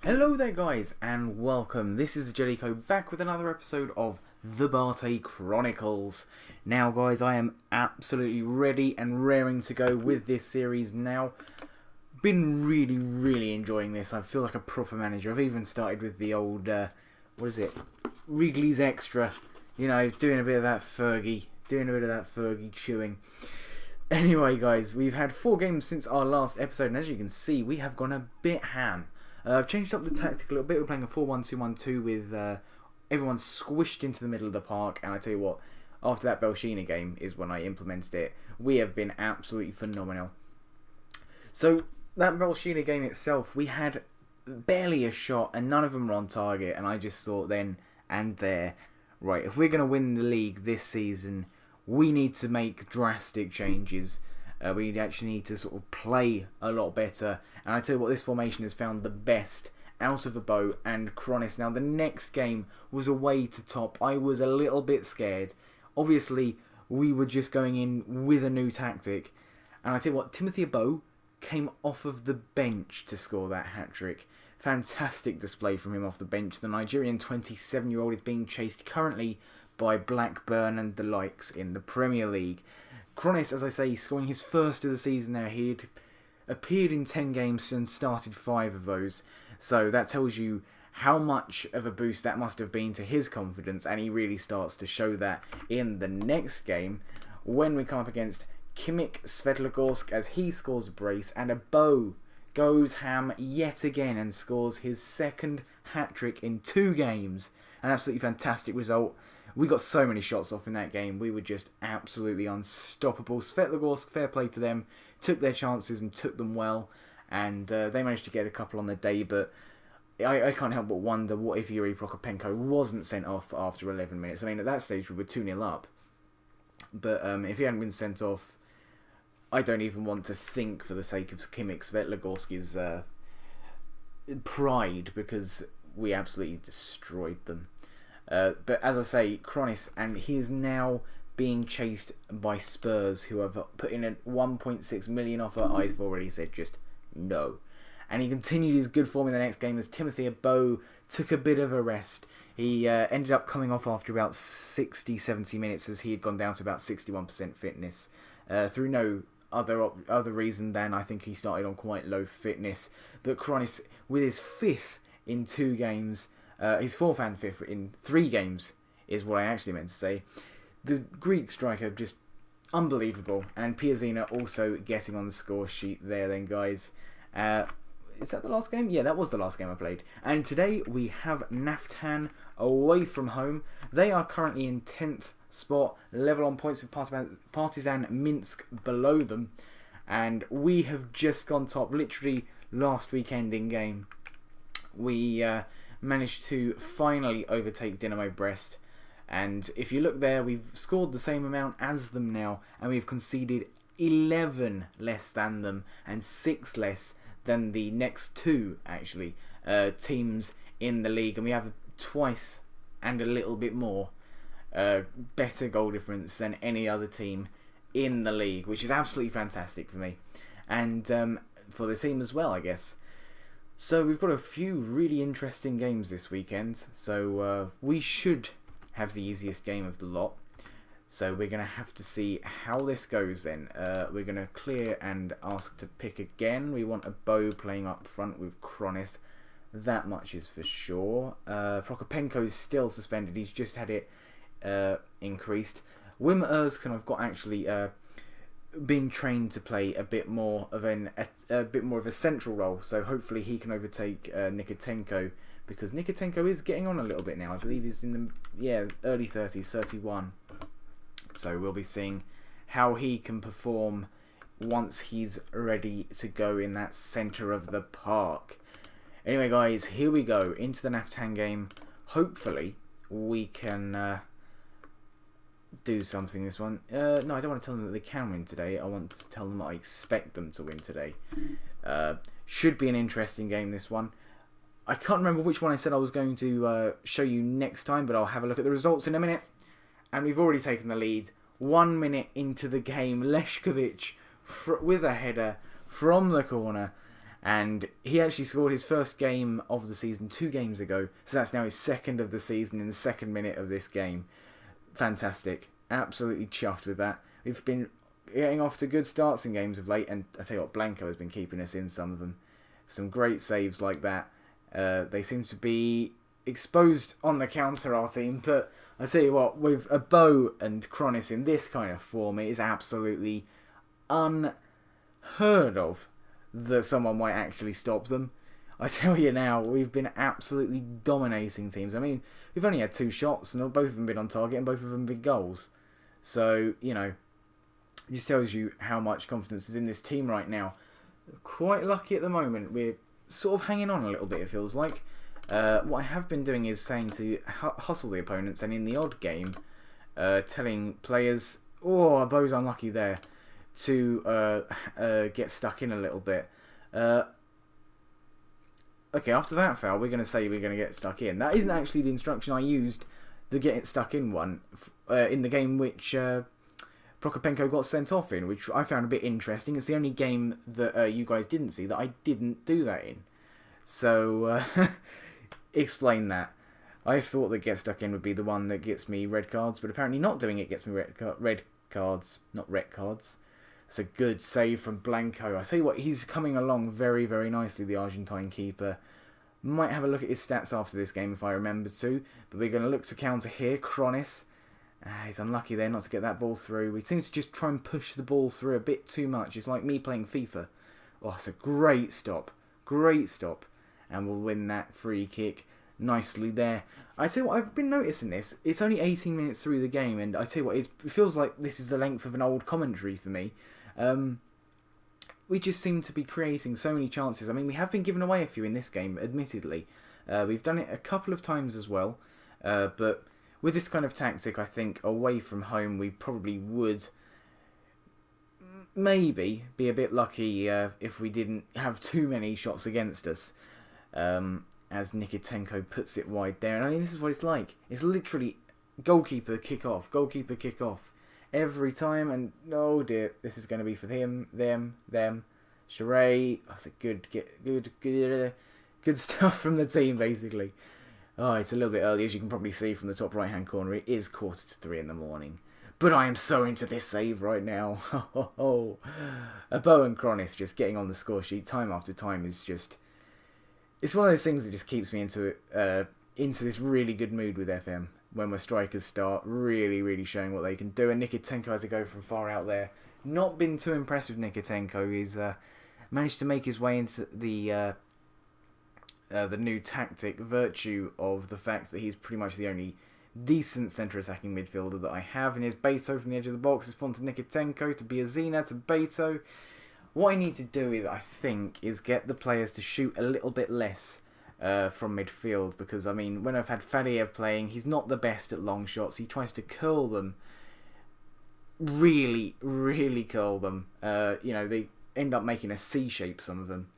Hello there guys and welcome. This is the Jellico back with another episode of the BATE Chronicles. Now guys, I am absolutely ready and raring to go with this series now. Been really enjoying this. I feel like a proper manager. I've even started with the old, what is it? Wrigley's Extra. You know, doing a bit of that Fergie. Chewing. Anyway guys, we've had 4 games since our last episode and as you can see, we have gone a bit ham. I've changed up the tactic a little bit. We're playing a 4-1-2-1-2 with everyone squished into the middle of the park. And I tell you what, after that Belshina game is when I implemented it. We have been absolutely phenomenal. So that Belshina game itself, we had barely a shot and none of them were on target. And I just thought then and there, right, if we're going to win the league this season, we need to make drastic changes. We actually need to sort of play a lot better. And I tell you what, this formation has found the best out of BATE and Chronicles. Now, the next game was away to Top. I was a little bit scared. Obviously, we were just going in with a new tactic. And I tell you what, Timothy Abo came off of the bench to score that hat-trick. Fantastic display from him off the bench. The Nigerian 27-year-old is being chased currently by Blackburn and the likes in the Premier League. Chronicles, as I say, scoring his first of the season there. He had appeared in 10 games and started 5 of those. So that tells you how much of a boost that must have been to his confidence. And he really starts to show that in the next game when we come up against Chronicles Svetlogorsk as he scores a brace. And Abo goes ham yet again and scores his second hat-trick in 2 games. An absolutely fantastic result. We got so many shots off in that game. We were just absolutely unstoppable. Svetlogorsk, fair play to them, took their chances and took them well. And they managed to get a couple on the day. But I can't help but wonder what if Yuri Prokopenko wasn't sent off after 11 minutes. I mean, at that stage we were 2-0 up. But if he hadn't been sent off, I don't even want to think for the sake of Chronicles Svetlogorsk's pride. Because we absolutely destroyed them. But as I say, Chronicles, and he is now being chased by Spurs, who have put in a 1.6 million offer. I've already said just no. And he continued his good form in the next game as Timothy Abo took a bit of a rest. He ended up coming off after about 60-70 minutes as he had gone down to about 61% fitness. Through no other reason than I think he started on quite low fitness. But Chronicles, with his 5th in 2 games... his 4th and 5th in 3 games is what I actually meant to say. The Greek striker, just unbelievable. And Piazina also getting on the score sheet there then, guys. Is that the last game? Yeah, that was the last game I played. And today we have Naftan away from home. They are currently in 10th spot, level on points with Partizan Minsk below them. And we have just gone top, literally last weekend in game. We... managed to finally overtake Dynamo Brest, and if you look there, we've scored the same amount as them now, and we've conceded 11 less than them and 6 less than the next 2 actually teams in the league, and we have twice and a little bit more better goal difference than any other team in the league, which is absolutely fantastic for me and for the team as well, I guess. So we've got a few really interesting games this weekend, so we should have the easiest game of the lot. So we're going to have to see how this goes then. We're going to clear and ask to pick again. We want Abo playing up front with Chronicles. That much is for sure. Prokopenko is still suspended. He's just had it increased. Wim Erskin I've got actually... being trained to play a bit more of a central role, so hopefully he can overtake Nikitenko, because Nikitenko is getting on a little bit now. I believe he's in the early 30s, 31. So we'll be seeing how he can perform once he's ready to go in that centre of the park. Anyway, guys, here we go into the Naftan game. Hopefully we can. Do something this one. No, I don't want to tell them that they can win today. I want to tell them that I expect them to win today. Should be an interesting game, this one. I can't remember which one I said I was going to show you next time, but I'll have a look at the results in a minute. And we've already taken the lead. 1 minute into the game, Leshkovic with a header from the corner. And he actually scored his first game of the season 2 games ago. So that's now his second of the season in the second minute of this game. Fantastic. Absolutely chuffed with that. We've been getting off to good starts in games of late. And I tell you what, Blanco has been keeping us in some of them. Some great saves like that. They seem to be exposed on the counter, our team. But I tell you what, with a Bow and Chronicles in this kind of form, it is absolutely unheard of that someone might actually stop them. I tell you now, we've been absolutely dominating teams. I mean, we've only had 2 shots, and both of them been on target, and both of them been goals. So, you know, it just tells you how much confidence is in this team right now. Quite lucky at the moment. We're sort of hanging on a little bit, it feels like. What I have been doing is saying to hustle the opponents, and in the odd game, telling players, oh, Bo's unlucky there, to get stuck in a little bit. Okay, after that foul, we're going to say we're going to get stuck in. That isn't actually the instruction I used, the get it stuck in one, in the game which Prokopenko got sent off in, which I found a bit interesting. It's the only game that you guys didn't see that I didn't do that in. So, explain that. I thought that get stuck in would be the one that gets me red cards, but apparently not doing it gets me red cards, not red cards. It's a good save from Blanco. I tell you what, he's coming along very, very nicely, the Argentine keeper. Might have a look at his stats after this game if I remember to, but we're going to look to counter here. Chronicles. He's unlucky there not to get that ball through. We seem to just try and push the ball through a bit too much. It's like me playing FIFA. Oh, it's a great stop. Great stop. And we'll win that free kick nicely there. I tell you what, I've been noticing this. It's only 18 minutes through the game, and I tell you what, it feels like this is the length of an old commentary for me. We just seem to be creating so many chances. I mean, we have been giving away a few in this game, admittedly. We've done it a couple of times as well. But with this kind of tactic, I think away from home, we probably would maybe be a bit lucky if we didn't have too many shots against us. As Nikitenko puts it wide there. And I mean, this is what it's like. It's literally goalkeeper kick off, goalkeeper kick off. Every time, and oh dear, this is going to be for him, them. Sheree, that's a good stuff from the team, basically. Oh, it's a little bit early, as you can probably see from the top right-hand corner. It is 2:45 in the morning. But I am so into this save right now. A Bow and Chronicles just getting on the score sheet time after time is just... It's one of those things that just keeps me into this really good mood with FM. When my strikers start really, really showing what they can do. And Nikitenko has to go from far out there. Not been too impressed with Nikitenko. He's managed to make his way into the new tactic, virtue of the fact that he's pretty much the only decent centre-attacking midfielder that I have. And here's Beto from the edge of the box. It's on to Nikitenko, to Biazina, to Beto. What I need to do is, I think, is get the players to shoot a little bit less from midfield, because I mean, when I've had Fadiev playing, he's not the best at long shots. He tries to curl them, really, really curl them. You know, they end up making a C shape, some of them.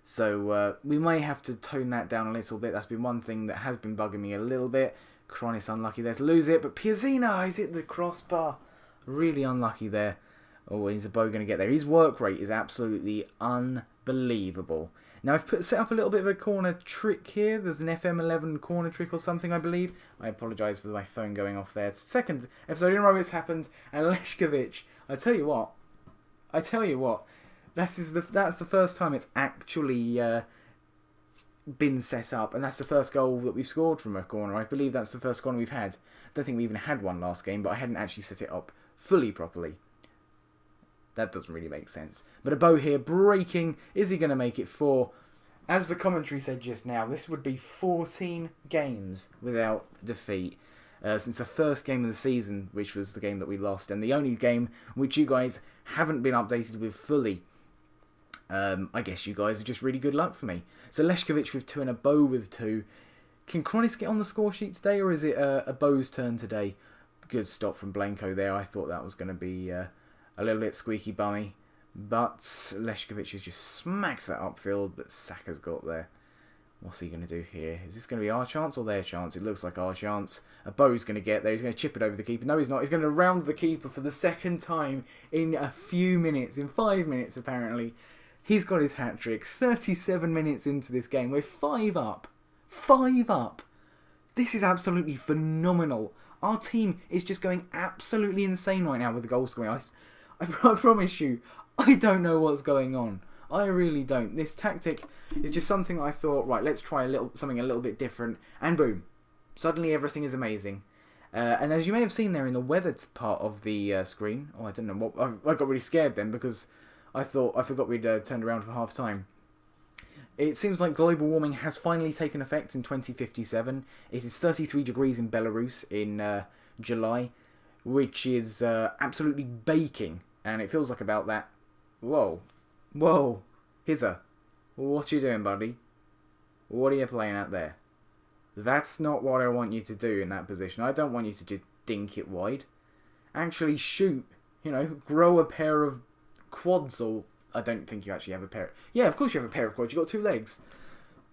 So we may have to tone that down a little bit. That's been one thing that has been bugging me a little bit. Chronicles unlucky there to lose it, but Piazzina is hit the crossbar. Really unlucky there. Oh, is a Bow going to get there? His work rate is absolutely unbelievable. Now, I've set up a little bit of a corner trick here. There's an FM11 corner trick or something, I believe. I apologise for my phone going off there. It's the second episode in a row this happens. And Leshkovic, I tell you what. That's the first time it's actually been set up. And that's the first goal that we've scored from a corner. I believe that's the first corner we've had. I don't think we even had one last game, but I hadn't actually set it up fully properly. That doesn't really make sense. But a Bow here breaking. Is he going to make it 4? As the commentary said just now, this would be 14 games without defeat. Since the first game of the season, which was the game that we lost. And the only game which you guys haven't been updated with fully. I guess you guys are just really good luck for me. So Leshkovic with 2 and a Bow with 2. Can Chronicles get on the score sheet today, or is it a Bow's turn today? Good stop from Blanco there. I thought that was going to be... a little bit squeaky bummy, but Leshkovic just smacks that upfield, but Saka's got there. What's he going to do here? Is this going to be our chance or their chance? It looks like our chance. A Bow's going to get there. He's going to chip it over the keeper. No, he's not. He's going to round the keeper for the second time in a few minutes, in 5 minutes apparently. He's got his hat-trick. 37 minutes into this game. We're 5 up. 5 up. This is absolutely phenomenal. Our team is just going absolutely insane right now with the goal scoring. I promise you, I don't know what's going on. I really don't. This tactic is just something I thought, right, let's try something a little bit different. And boom. Suddenly everything is amazing. And as you may have seen there in the weather part of the screen, I don't know what, I got really scared then because I forgot we'd turned around for half time. It seems like global warming has finally taken effect in 2057. It is 33 degrees in Belarus in July, which is absolutely baking, and it feels like about that. Whoa, Hizza, what you doing, buddy? What are you playing at there? That's not what I want you to do in that position. I don't want you to just dink it wide. Actually shoot, grow a pair of quads, or I don't think you actually have a pair. Yeah, of course you have a pair of quads. You've got 2 legs.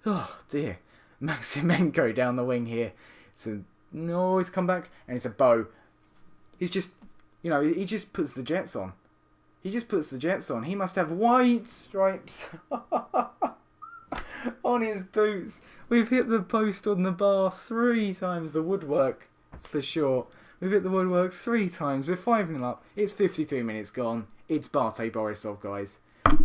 Oh, dear. Maximenko down the wing here. He's come back, and it's a bow. He's just, he just puts the jets on. He just puts the jets on. He must have white stripes on his boots. We've hit the post on the bar 3 times, the woodwork, that's for sure. We've hit the woodwork 3 times. We're 5-0 up. It's 52 minutes gone. It's BATE Borisov, guys.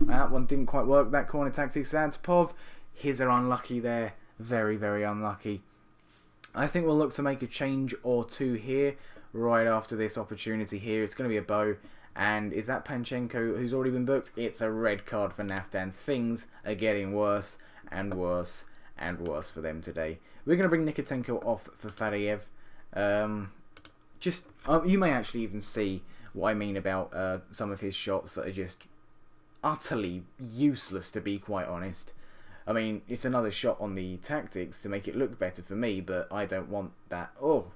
That one didn't quite work. That corner tactic, Santopov. His are unlucky there. Very, very unlucky. I think we'll look to make a change or two here right after this opportunity here. It's going to be a bow. And is that Panchenko who's already been booked? It's a red card for Naftan. Things are getting worse and worse and worse for them today. We're going to bring Nikitenko off for Fadyev. You may actually even see what I mean about some of his shots that are just utterly useless, to be quite honest. I mean, it's another shot on the tactics to make it look better for me, but I don't want that. Oh.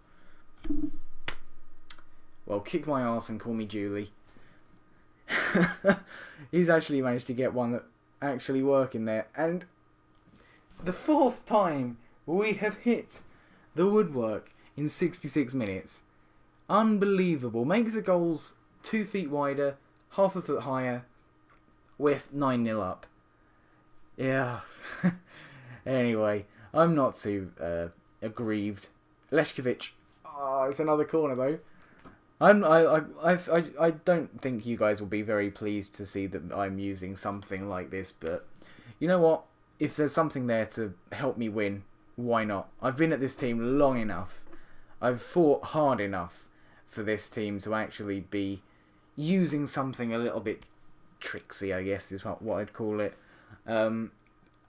Well, kick my arse and call me Julie. He's actually managed to get one that actually working there. And the 4th time we have hit the woodwork in 66 minutes. Unbelievable. Make the goals 2 feet wider, half a foot higher, with 9-0 up. Yeah. Anyway, I'm not too aggrieved. Leshkovich. Oh, it's another corner though. I don't think you guys will be very pleased to see that I'm using something like this, but you know what? If there's something there to help me win, why not? I've been at this team long enough. I've fought hard enough for this team to actually be using something a little bit tricksy, I guess is what I'd call it. And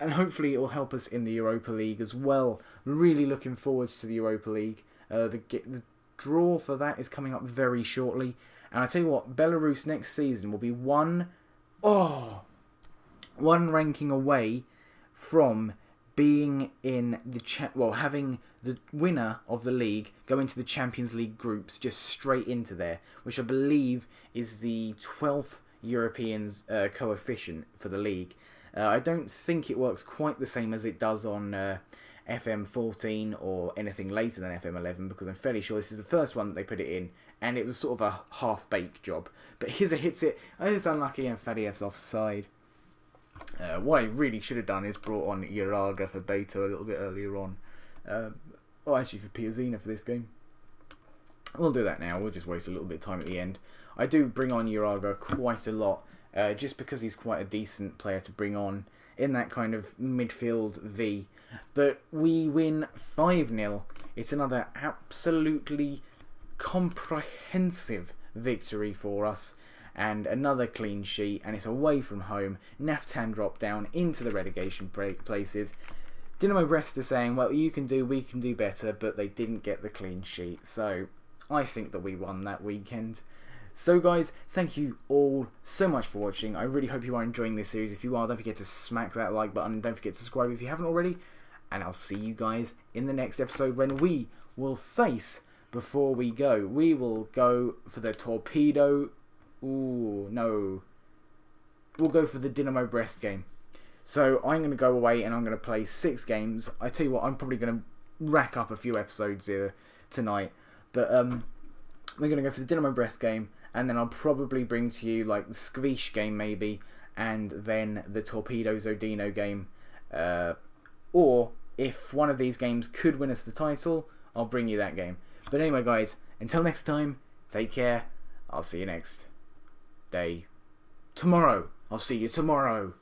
hopefully it will help us in the Europa League as well. Really looking forward to the Europa League. The draw for that is coming up very shortly. And I tell you what, Belarus next season will be one ranking away from being in the having the winner of the league go into the Champions League groups just straight into there, which I believe is the 12th European coefficient for the league. I don't think it works quite the same as it does on FM14 or anything later than FM11, because I'm fairly sure this is the first one that they put it in, and it was sort of a half-baked job. But Hizza hits it, and it's unlucky, and Fadiev's offside. What I really should have done is brought on Yaraga for BATE a little bit earlier on. Actually for Piazina for this game. We'll do that now, we'll just waste a little bit of time at the end. I do bring on Yaraga quite a lot, just because he's quite a decent player to bring on in that kind of midfield V. But we win 5-0. It's another absolutely comprehensive victory for us. And another clean sheet. And it's away from home. Naftan dropped down into the relegation places. Dynamo Brest are saying, well, we can do better. But they didn't get the clean sheet. So I think that we won that weekend. So guys, thank you all so much for watching. I really hope you are enjoying this series. If you are, don't forget to smack that like button. Don't forget to subscribe if you haven't already. And I'll see you guys in the next episode when we will face, before we go, we will go for the Torpedo. Ooh, no. We'll go for the Dynamo Brest game. So I'm going to go away and I'm going to play 6 games. I tell you what, I'm probably going to rack up a few episodes here tonight. But we're going to go for the Dynamo Brest game. And then I'll probably bring to you like the Skvish game maybe. and then the Torpedo Zodino game. Or if one of these games could win us the title, I'll bring you that game. But anyway, guys, until next time, take care. I'll see you next day. Tomorrow. I'll see you tomorrow.